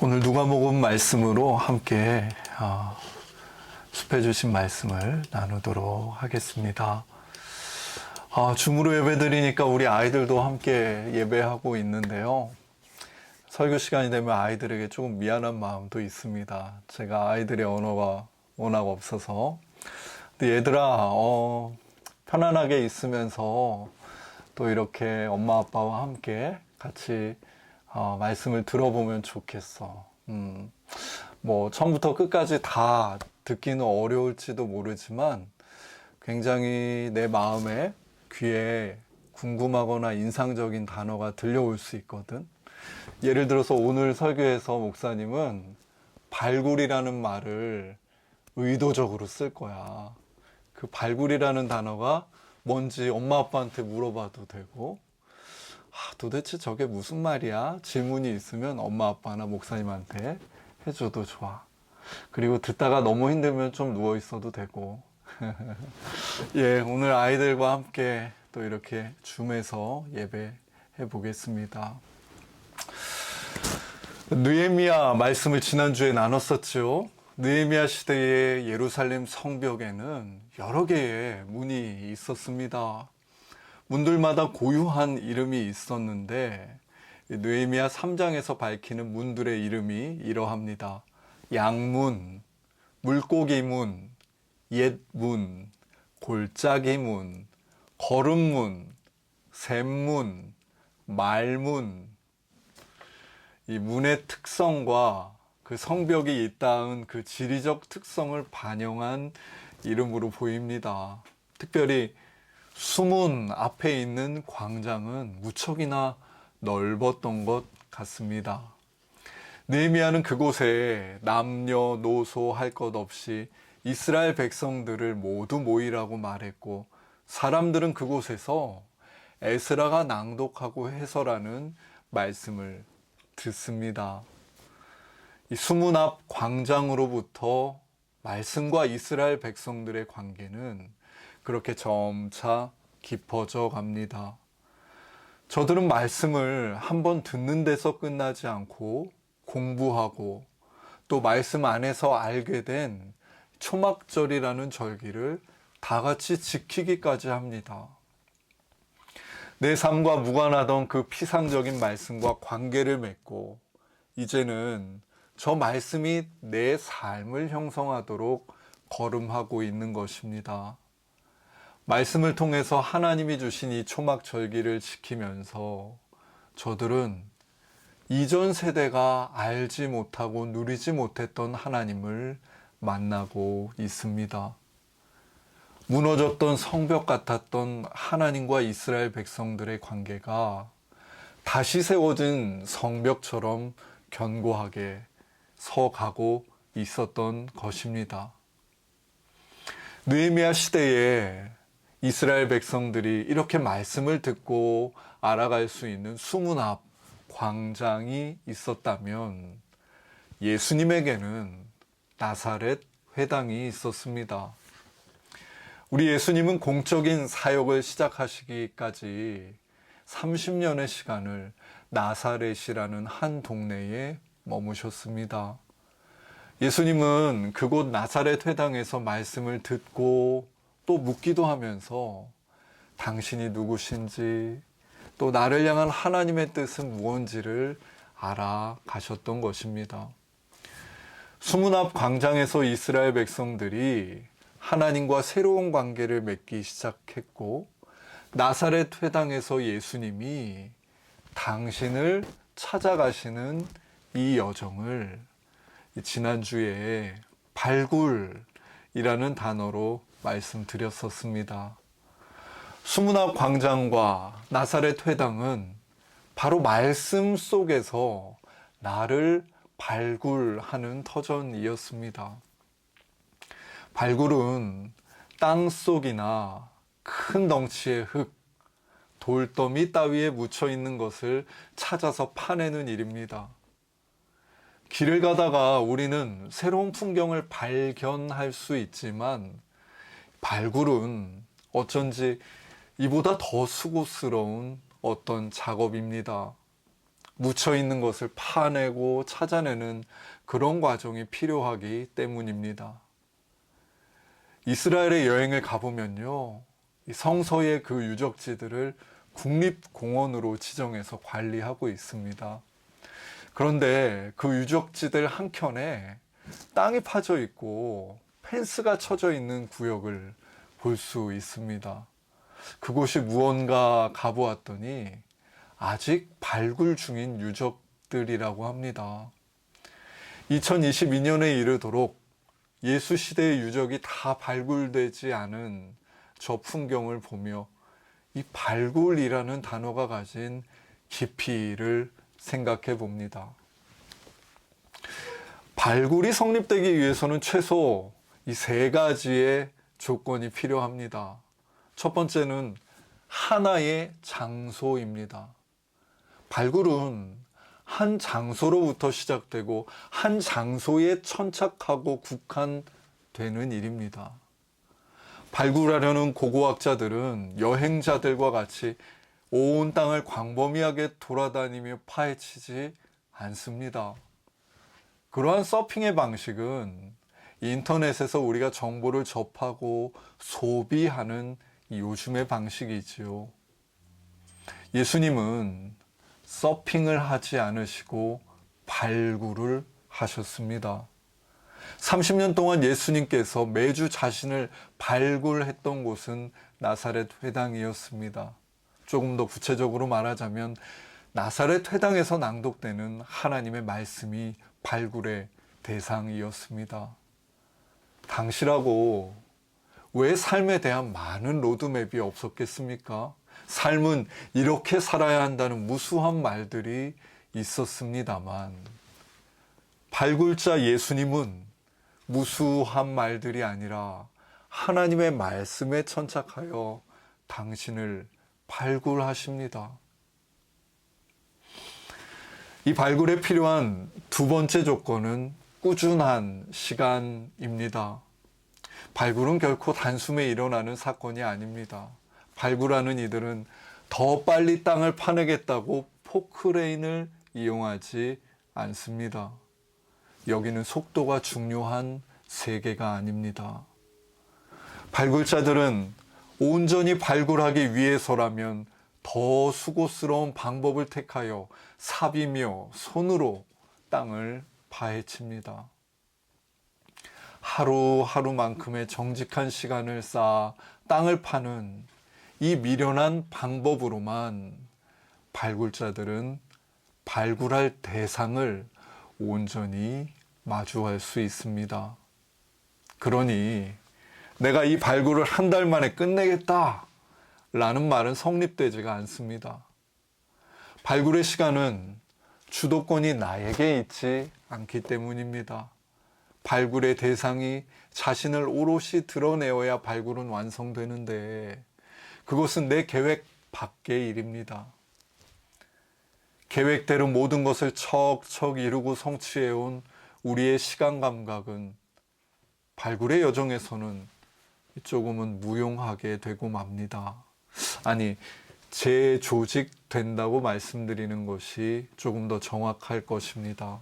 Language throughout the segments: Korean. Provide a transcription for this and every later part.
오늘 누가복음 말씀으로 함께 숲해 주신 말씀을 나누도록 하겠습니다. 줌으로 예배 드리니까 우리 아이들도 함께 예배하고 있는데요. 설교 시간이 되면 아이들에게 조금 미안한 마음도 있습니다. 제가 아이들의 언어가 워낙 없어서. 근데 얘들아, 편안하게 있으면서 또 이렇게 엄마 아빠와 함께 같이 말씀을 들어보면 좋겠어. 뭐 처음부터 끝까지 다 듣기는 어려울지도 모르지만 굉장히 내 마음에 귀에 궁금하거나 인상적인 단어가 들려올 수 있거든. 예를 들어서 오늘 설교에서 목사님은 발굴이라는 말을 의도적으로 쓸 거야. 그 발굴이라는 단어가 뭔지 엄마 아빠한테 물어봐도 되고, 도대체 저게 무슨 말이야? 질문이 있으면 엄마 아빠나 목사님한테 해줘도 좋아. 그리고 듣다가 너무 힘들면 좀 누워 있어도 되고. 예, 오늘 아이들과 함께 또 이렇게 줌에서 예배해 보겠습니다. 느헤미야 말씀을 지난주에 나눴었죠. 느헤미야 시대의 예루살렘 성벽에는 여러 개의 문이 있었습니다. 문들마다 고유한 이름이 있었는데 느헤미야 3장에서 밝히는 문들의 이름이 이러합니다. 양문, 물고기문, 옛문, 골짜기문, 거름문, 샘문, 말문. 이 문의 특성과 그 성벽이 있다은 그 지리적 특성을 반영한 이름으로 보입니다. 특별히 수문 앞에 있는 광장은 무척이나 넓었던 것 같습니다. 느헤미야는 그곳에 남녀노소 할 것 없이 이스라엘 백성들을 모두 모이라고 말했고, 사람들은 그곳에서 에스라가 낭독하고 해설하는 말씀을 듣습니다. 이 수문 앞 광장으로부터 말씀과 이스라엘 백성들의 관계는 그렇게 점차 깊어져 갑니다. 저들은 말씀을 한번 듣는 데서 끝나지 않고 공부하고 또 말씀 안에서 알게 된 초막절이라는 절기를 다 같이 지키기까지 합니다. 내 삶과 무관하던 그 피상적인 말씀과 관계를 맺고 이제는 저 말씀이 내 삶을 형성하도록 걸음하고 있는 것입니다. 말씀을 통해서 하나님이 주신 이 초막절기를 지키면서 저들은 이전 세대가 알지 못하고 누리지 못했던 하나님을 만나고 있습니다. 무너졌던 성벽 같았던 하나님과 이스라엘 백성들의 관계가 다시 세워진 성벽처럼 견고하게 서가고 있었던 것입니다. 느헤미야 시대에 이스라엘 백성들이 이렇게 말씀을 듣고 알아갈 수 있는 수문 앞 광장이 있었다면 예수님에게는 나사렛 회당이 있었습니다. 우리 예수님은 공적인 사역을 시작하시기까지 30년의 시간을 나사렛이라는 한 동네에 머무셨습니다. 예수님은 그곳 나사렛 회당에서 말씀을 듣고 또 묻기도 하면서 당신이 누구신지 또 나를 향한 하나님의 뜻은 무엇인지를 알아가셨던 것입니다. 수문 앞 광장에서 이스라엘 백성들이 하나님과 새로운 관계를 맺기 시작했고, 나사렛 회당에서 예수님이 당신을 찾아가시는 이 여정을 지난주에 발굴이라는 단어로 말씀드렸었습니다. 수문 앞 광장과 나사렛 회당은 바로 말씀 속에서 나를 발굴하는 터전이었습니다. 발굴은 땅속이나 큰 덩치의 흙, 돌더미 따위에 묻혀 있는 것을 찾아서 파내는 일입니다. 길을 가다가 우리는 새로운 풍경을 발견할 수 있지만 발굴은 어쩐지 이보다 더 수고스러운 어떤 작업입니다. 묻혀 있는 것을 파내고 찾아내는 그런 과정이 필요하기 때문입니다. 이스라엘의 여행을 가보면요, 이 성서의 그 유적지들을 국립공원으로 지정해서 관리하고 있습니다. 그런데 그 유적지들 한켠에 땅이 파져 있고 펜스가 쳐져 있는 구역을 볼 수 있습니다. 그곳이 무언가 가보았더니 아직 발굴 중인 유적들이라고 합니다. 2022년에 이르도록 예수 시대의 유적이 다 발굴되지 않은 저 풍경을 보며 이 발굴이라는 단어가 가진 깊이를 생각해 봅니다. 발굴이 성립되기 위해서는 최소 이 세 가지의 조건이 필요합니다. 첫 번째는 하나의 장소입니다. 발굴은 한 장소로부터 시작되고 한 장소에 천착하고 국한되는 일입니다. 발굴하려는 고고학자들은 여행자들과 같이 온 땅을 광범위하게 돌아다니며 파헤치지 않습니다. 그러한 서핑의 방식은 인터넷에서 우리가 정보를 접하고 소비하는 요즘의 방식이지요. 예수님은 서핑을 하지 않으시고 발굴을 하셨습니다. 30년 동안 예수님께서 매주 자신을 발굴했던 곳은 나사렛 회당이었습니다. 조금 더 구체적으로 말하자면 나사렛 회당에서 낭독되는 하나님의 말씀이 발굴의 대상이었습니다. 당시라고 왜 삶에 대한 많은 로드맵이 없었겠습니까? 삶은 이렇게 살아야 한다는 무수한 말들이 있었습니다만 발굴자 예수님은 무수한 말들이 아니라 하나님의 말씀에 천착하여 당신을 발굴하십니다. 이 발굴에 필요한 두 번째 조건은 꾸준한 시간입니다. 발굴은 결코 단숨에 일어나는 사건이 아닙니다. 발굴하는 이들은 더 빨리 땅을 파내겠다고 포크레인을 이용하지 않습니다. 여기는 속도가 중요한 세계가 아닙니다. 발굴자들은 온전히 발굴하기 위해서라면 더 수고스러운 방법을 택하여 삽이며 손으로 땅을 파헤칩니다. 하루하루만큼의 정직한 시간을 쌓아 땅을 파는 이 미련한 방법으로만 발굴자들은 발굴할 대상을 온전히 마주할 수 있습니다. 그러니 내가 이 발굴을 한 달 만에 끝내겠다 라는 말은 성립되지가 않습니다. 발굴의 시간은 주도권이 나에게 있지 않기 때문입니다. 발굴의 대상이 자신을 오롯이 드러내어야 발굴은 완성되는데 그것은 내 계획 밖의 일입니다. 계획대로 모든 것을 척척 이루고 성취해온 우리의 시간 감각은 발굴의 여정에서는 조금은 무용하게 되고 맙니다. 아니, 재조직된다고 말씀드리는 것이 조금 더 정확할 것입니다.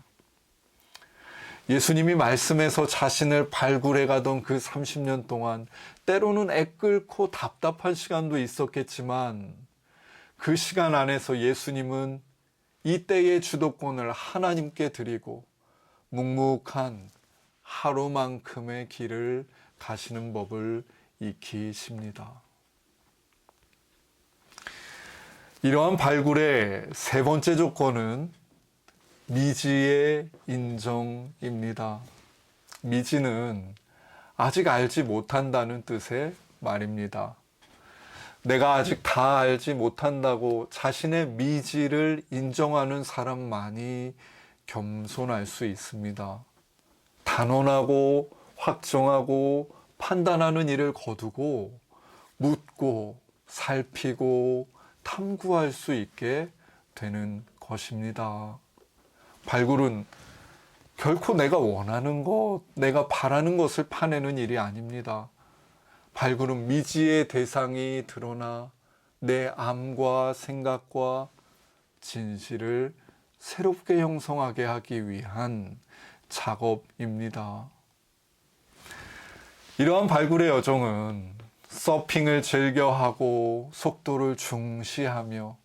예수님이 말씀에서 자신을 발굴해 가던 그 30년 동안 때로는 애끓고 답답한 시간도 있었겠지만 그 시간 안에서 예수님은 이때의 주도권을 하나님께 드리고 묵묵한 하루만큼의 길을 가시는 법을 익히십니다. 이러한 발굴의 세 번째 조건은 미지의 인정입니다. 미지는 아직 알지 못한다는 뜻의 말입니다. 내가 아직 다 알지 못한다고 자신의 미지를 인정하는 사람만이 겸손할 수 있습니다. 단언하고 확정하고 판단하는 일을 거두고 묻고 살피고 탐구할 수 있게 되는 것입니다. 발굴은 결코 내가 원하는 것, 내가 바라는 것을 파내는 일이 아닙니다. 발굴은 미지의 대상이 드러나 내 암과 생각과 진실을 새롭게 형성하게 하기 위한 작업입니다. 이러한 발굴의 여정은 서핑을 즐겨하고 속도를 중시하며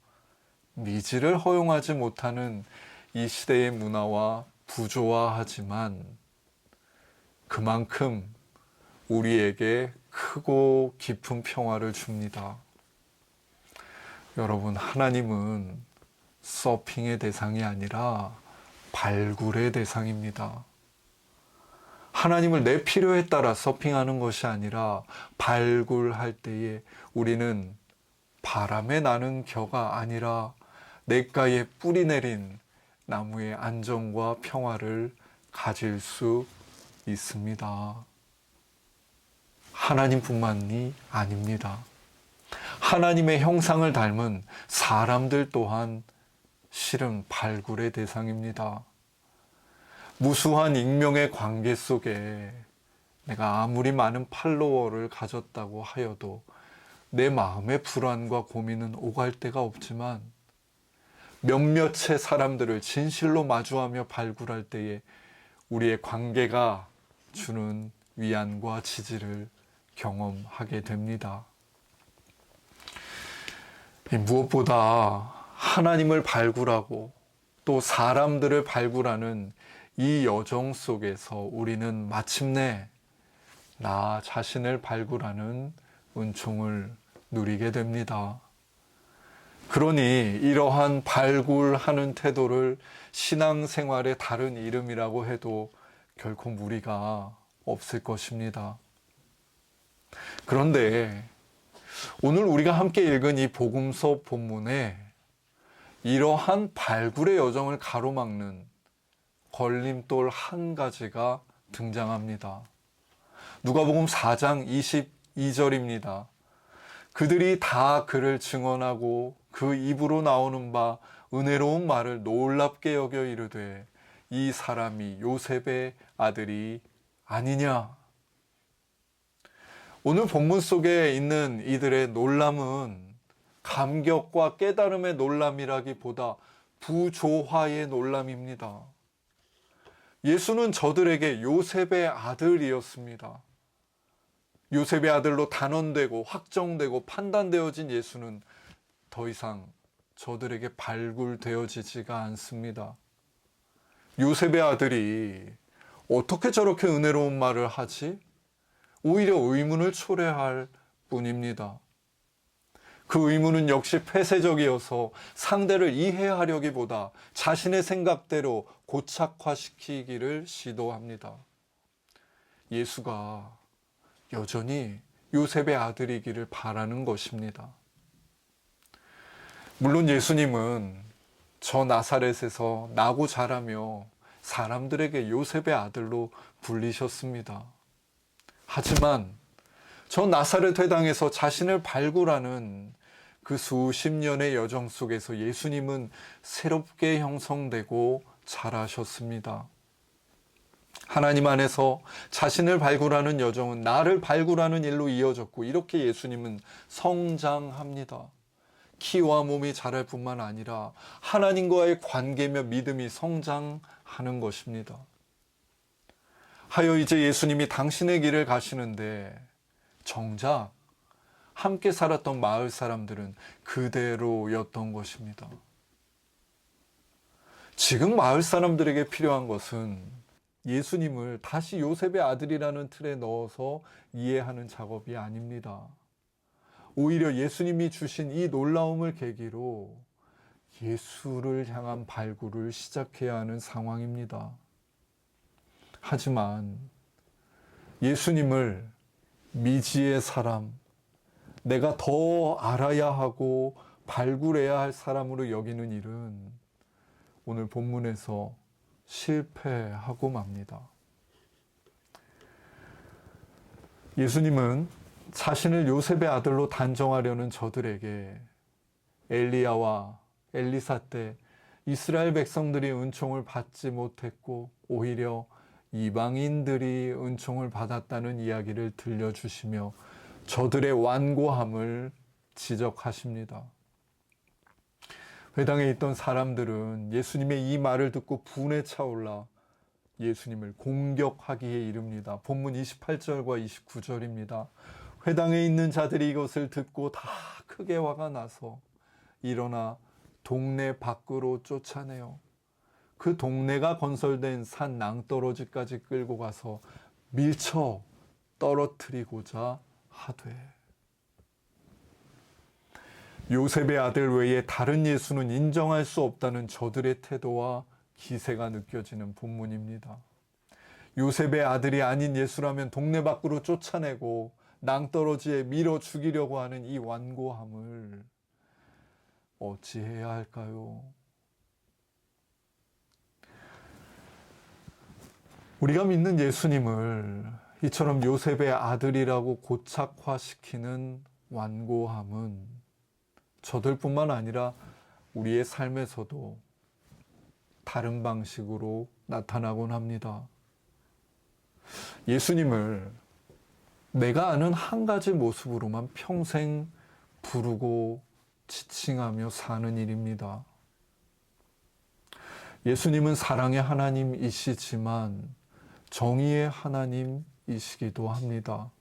미지를 허용하지 못하는 이 시대의 문화와 부조화하지만 그만큼 우리에게 크고 깊은 평화를 줍니다. 여러분, 하나님은 서핑의 대상이 아니라 발굴의 대상입니다. 하나님을 내 필요에 따라 서핑하는 것이 아니라 발굴할 때에 우리는 바람에 나는 겨가 아니라 냇가에 뿌리 내린 나무의 안정과 평화를 가질 수 있습니다. 하나님뿐만이 아닙니다. 하나님의 형상을 닮은 사람들 또한 실은 발굴의 대상입니다. 무수한 익명의 관계 속에 내가 아무리 많은 팔로워를 가졌다고 하여도 내 마음의 불안과 고민은 오갈 데가 없지만 몇몇의 사람들을 진실로 마주하며 발굴할 때에 우리의 관계가 주는 위안과 지지를 경험하게 됩니다. 무엇보다 하나님을 발굴하고 또 사람들을 발굴하는 이 여정 속에서 우리는 마침내 나 자신을 발굴하는 은총을 누리게 됩니다. 그러니 이러한 발굴하는 태도를 신앙생활의 다른 이름이라고 해도 결코 무리가 없을 것입니다. 그런데 오늘 우리가 함께 읽은 이 복음서 본문에 이러한 발굴의 여정을 가로막는 걸림돌 한 가지가 등장합니다. 누가복음 4장 22절입니다. 그들이 다 그를 증언하고 그 입으로 나오는 바 은혜로운 말을 놀랍게 여겨 이르되 이 사람이 요셉의 아들이 아니냐. 오늘 본문 속에 있는 이들의 놀람은 감격과 깨달음의 놀람이라기보다 부조화의 놀람입니다. 예수는 저들에게 요셉의 아들이었습니다. 요셉의 아들로 단언되고 확정되고 판단되어진 예수는 더 이상 저들에게 발굴되어지지가 않습니다. 요셉의 아들이 어떻게 저렇게 은혜로운 말을 하지? 오히려 의문을 초래할 뿐입니다. 그 의문은 역시 폐쇄적이어서 상대를 이해하려기보다 자신의 생각대로 고착화시키기를 시도합니다. 예수가 여전히 요셉의 아들이기를 바라는 것입니다. 물론 예수님은 저 나사렛에서 나고 자라며 사람들에게 요셉의 아들로 불리셨습니다. 하지만 저 나사렛 회당에서 자신을 발굴하는 그 수십 년의 여정 속에서 예수님은 새롭게 형성되고 자라셨습니다. 하나님 안에서 자신을 발굴하는 여정은 나를 발굴하는 일로 이어졌고 이렇게 예수님은 성장합니다. 키와 몸이 자랄 뿐만 아니라 하나님과의 관계며 믿음이 성장하는 것입니다. 하여 이제 예수님이 당신의 길을 가시는데 정작 함께 살았던 마을 사람들은 그대로였던 것입니다. 지금 마을 사람들에게 필요한 것은 예수님을 다시 요셉의 아들이라는 틀에 넣어서 이해하는 작업이 아닙니다. 오히려 예수님이 주신 이 놀라움을 계기로 예수를 향한 발굴을 시작해야 하는 상황입니다. 하지만 예수님을 미지의 사람, 내가 더 알아야 하고 발굴해야 할 사람으로 여기는 일은 오늘 본문에서 실패하고 맙니다. 예수님은 자신을 요셉의 아들로 단정하려는 저들에게 엘리야와 엘리사 때 이스라엘 백성들이 은총을 받지 못했고 오히려 이방인들이 은총을 받았다는 이야기를 들려주시며 저들의 완고함을 지적하십니다. 회당에 있던 사람들은 예수님의 이 말을 듣고 분에 차올라 예수님을 공격하기에 이릅니다. 본문 28절과 29절입니다. 회당에 있는 자들이 이것을 듣고 다 크게 화가 나서 일어나 동네 밖으로 쫓아내요. 그 동네가 건설된 산 낭떠러지까지 끌고 가서 밀쳐 떨어뜨리고자 하되, 요셉의 아들 외에 다른 예수는 인정할 수 없다는 저들의 태도와 기세가 느껴지는 본문입니다. 요셉의 아들이 아닌 예수라면 동네 밖으로 쫓아내고 낭떠러지에 밀어 죽이려고 하는 이 완고함을 어찌해야 할까요? 우리가 믿는 예수님을 이처럼 요셉의 아들이라고 고착화시키는 완고함은 저들뿐만 아니라 우리의 삶에서도 다른 방식으로 나타나곤 합니다. 예수님을 내가 아는 한 가지 모습으로만 평생 부르고 지칭하며 사는 일입니다. 예수님은 사랑의 하나님이시지만 정의의 하나님이시기도 합니다.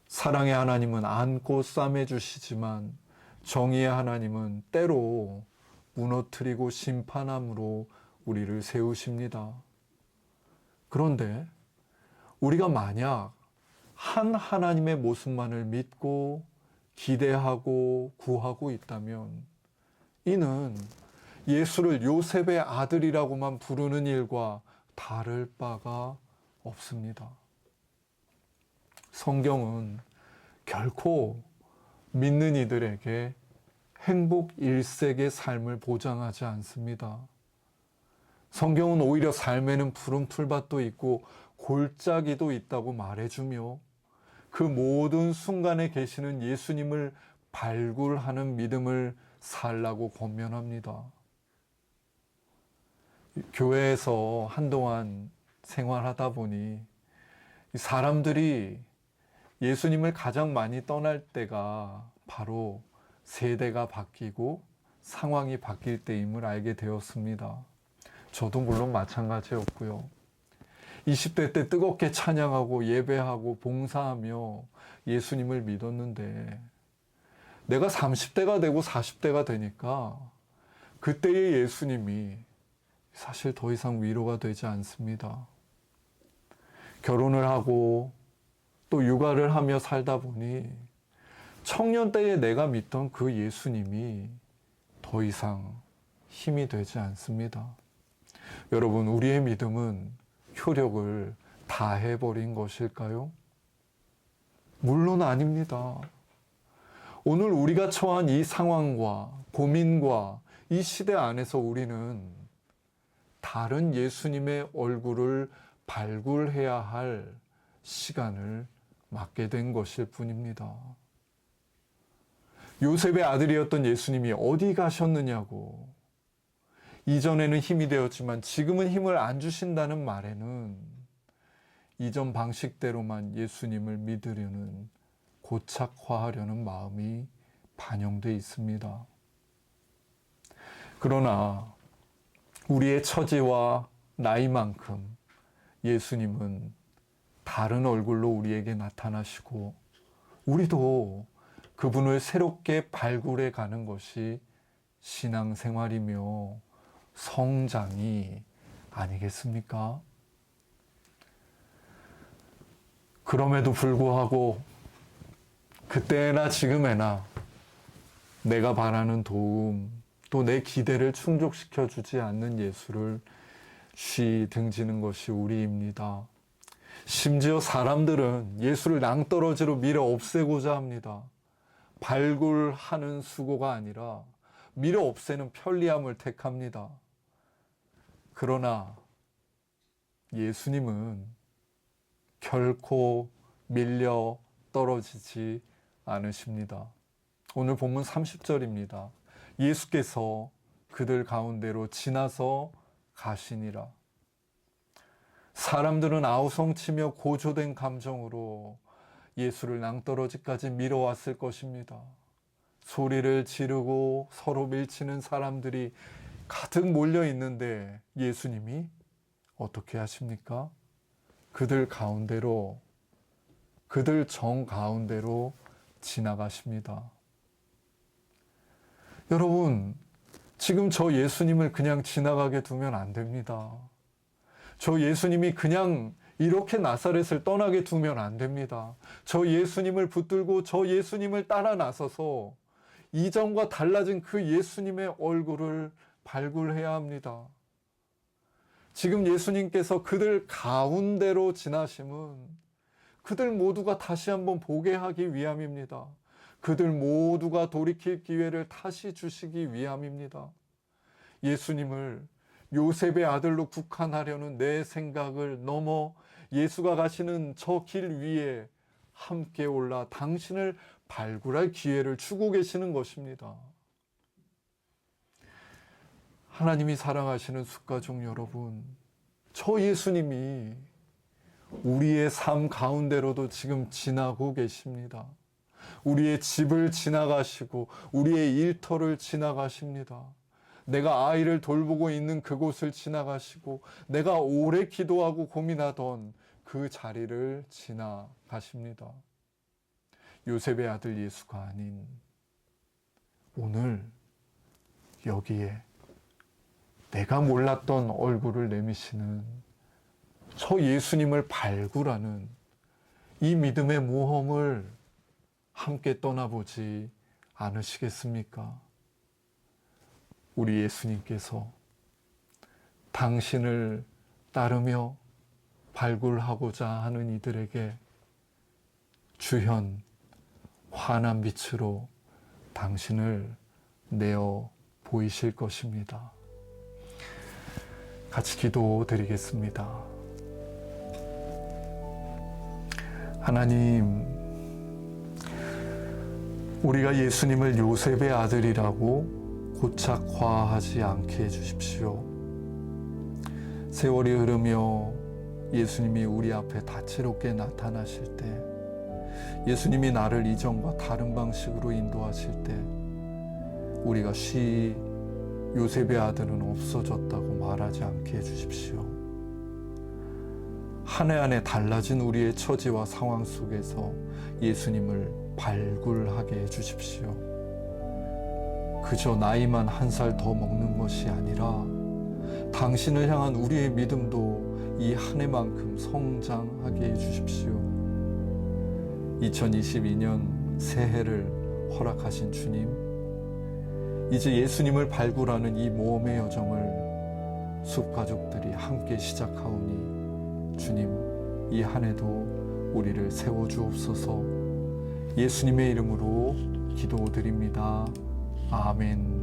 사랑의 하나님은 안고 싸매주시지만 정의의 하나님은 때로 무너뜨리고 심판함으로 우리를 세우십니다. 그런데 우리가 만약 한 하나님의 모습만을 믿고 기대하고 구하고 있다면 이는 예수를 요셉의 아들이라고만 부르는 일과 다를 바가 없습니다. 성경은 결코 믿는 이들에게 행복 일색의 삶을 보장하지 않습니다. 성경은 오히려 삶에는 푸른 풀밭도 있고 골짜기도 있다고 말해주며 그 모든 순간에 계시는 예수님을 발굴하는 믿음을 살라고 권면합니다. 교회에서 한동안 생활하다 보니 사람들이 예수님을 가장 많이 떠날 때가 바로 세대가 바뀌고 상황이 바뀔 때임을 알게 되었습니다. 저도 물론 마찬가지였고요. 20대 때 뜨겁게 찬양하고 예배하고 봉사하며 예수님을 믿었는데 내가 30대가 되고 40대가 되니까 그때의 예수님이 사실 더 이상 위로가 되지 않습니다. 결혼을 하고 또 육아를 하며 살다 보니 청년 때에 내가 믿던 그 예수님이 더 이상 힘이 되지 않습니다. 여러분, 우리의 믿음은 효력을 다해버린 것일까요? 물론 아닙니다. 오늘 우리가 처한 이 상황과 고민과 이 시대 안에서 우리는 다른 예수님의 얼굴을 발굴해야 할 시간을 맞게 된 것일 뿐입니다. 요셉의 아들이었던 예수님이 어디 가셨느냐고, 이전에는 힘이 되었지만 지금은 힘을 안 주신다는 말에는 이전 방식대로만 예수님을 믿으려는 고착화하려는 마음이 반영되어 있습니다. 그러나 우리의 처지와 나이만큼 예수님은 다른 얼굴로 우리에게 나타나시고 우리도 그분을 새롭게 발굴해 가는 것이 신앙생활이며 성장이 아니겠습니까? 그럼에도 불구하고 그때나 지금에나 내가 바라는 도움, 또 내 기대를 충족시켜 주지 않는 예수를 쉬 등지는 것이 우리입니다. 심지어 사람들은 예수를 낭떠러지로 밀어 없애고자 합니다. 발굴하는 수고가 아니라 밀어 없애는 편리함을 택합니다. 그러나 예수님은 결코 밀려 떨어지지 않으십니다. 오늘 본문 30절입니다. 예수께서 그들 가운데로 지나서 가시니라. 사람들은 아우성치며 고조된 감정으로 예수를 낭떠러지까지 밀어왔을 것입니다. 소리를 지르고 서로 밀치는 사람들이 가득 몰려 있는데 예수님이 어떻게 하십니까? 그들 가운데로, 그들 정 가운데로 지나가십니다. 여러분, 지금 저 예수님을 그냥 지나가게 두면 안 됩니다. 저 예수님이 그냥 이렇게 나사렛을 떠나게 두면 안 됩니다. 저 예수님을 붙들고 저 예수님을 따라 나서서 이전과 달라진 그 예수님의 얼굴을 발굴해야 합니다. 지금 예수님께서 그들 가운데로 지나심은 그들 모두가 다시 한번 보게 하기 위함입니다. 그들 모두가 돌이킬 기회를 다시 주시기 위함입니다. 예수님을 요셉의 아들로 국한하려는 내 생각을 넘어 예수가 가시는 저 길 위에 함께 올라 당신을 발굴할 기회를 주고 계시는 것입니다. 하나님이 사랑하시는 숫가족 여러분, 저 예수님이 우리의 삶 가운데로도 지금 지나고 계십니다. 우리의 집을 지나가시고 우리의 일터를 지나가십니다. 내가 아이를 돌보고 있는 그곳을 지나가시고 내가 오래 기도하고 고민하던 그 자리를 지나가십니다. 요셉의 아들 예수가 아닌 오늘 여기에 내가 몰랐던 얼굴을 내미시는 저 예수님을 발굴하는 이 믿음의 모험을 함께 떠나보지 않으시겠습니까? 우리 예수님께서 당신을 따르며 발굴하고자 하는 이들에게 주현 환한 빛으로 당신을 내어 보이실 것입니다. 같이 기도드리겠습니다. 하나님, 우리가 예수님을 요셉의 아들이라고 고착화하지 않게 해주십시오. 세월이 흐르며 예수님이 우리 앞에 다채롭게 나타나실 때, 예수님이 나를 이전과 다른 방식으로 인도하실 때 우리가 쉬 요셉의 아들은 없어졌다고 말하지 않게 해주십시오. 한 해 한 해 달라진 우리의 처지와 상황 속에서 예수님을 발굴하게 해주십시오. 그저 나이만 한 살 더 먹는 것이 아니라 당신을 향한 우리의 믿음도 이 한 해만큼 성장하게 해주십시오. 2022년 새해를 허락하신 주님, 이제 예수님을 발굴하는 이 모험의 여정을 숲가족들이 함께 시작하오니 주님, 이 한 해도 우리를 세워주옵소서. 예수님의 이름으로 기도드립니다. 아멘.